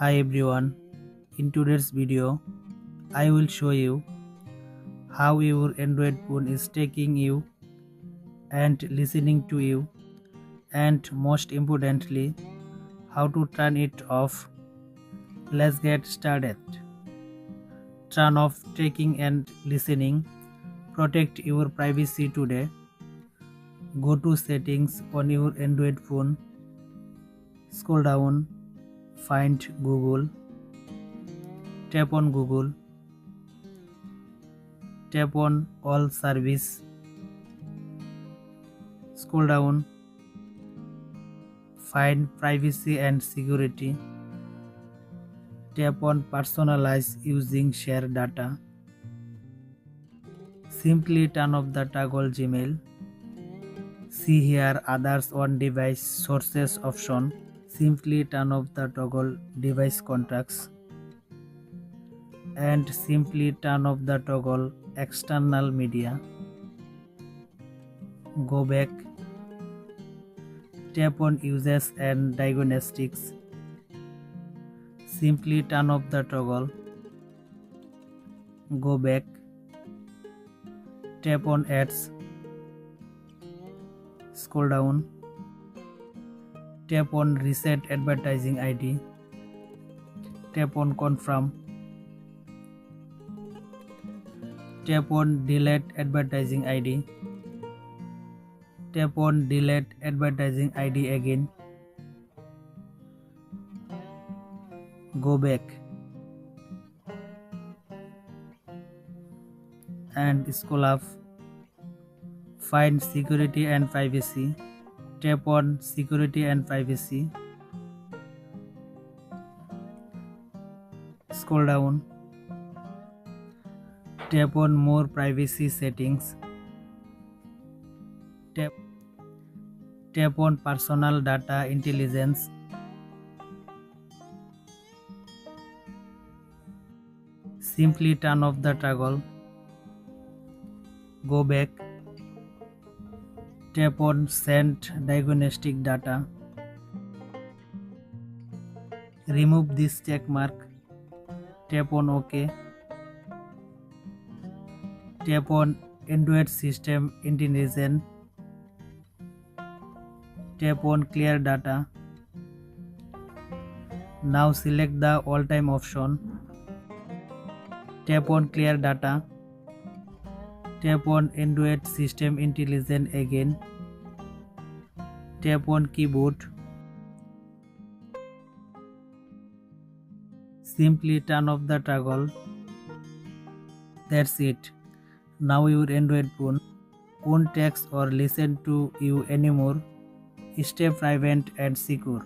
Hi everyone, in today's video I will show you how your Android phone is taking you and listening to you, and most importantly how to turn it off. Let's get started. Turn off tracking and listening. Protect your privacy today. Go to settings on your Android phone. Scroll down, find Google. Tap on Google. Tap on all service. Scroll down, find privacy and security. Tap on personalize using share data. Simply turn off the toggle Gmail. See here others on device sources option. Simply turn off the toggle device contacts. And simply turn off the toggle external media. Go back. Tap on uses and diagnostics. Simply turn off the toggle. Go back. Tap on ads. Scroll down. Tap on reset advertising ID. Tap on confirm. Tap on delete advertising ID. Tap on delete advertising ID again. Go back and scroll up. Find security and privacy. Tap on security and privacy. Scroll down. Tap on more privacy settings. Tap on personal data intelligence. Simply turn off the toggle. Go back. Tap on send diagnostic data. Remove this check mark. Tap on OK. Tap on Android system intelligence. Tap on clear data. Now select the all time option. Tap on clear data. Tap on Android system intelligence again. Tap on keyboard. Simply turn off the toggle. That's it. Now your Android phone won't text or listen to you anymore. Stay private and secure.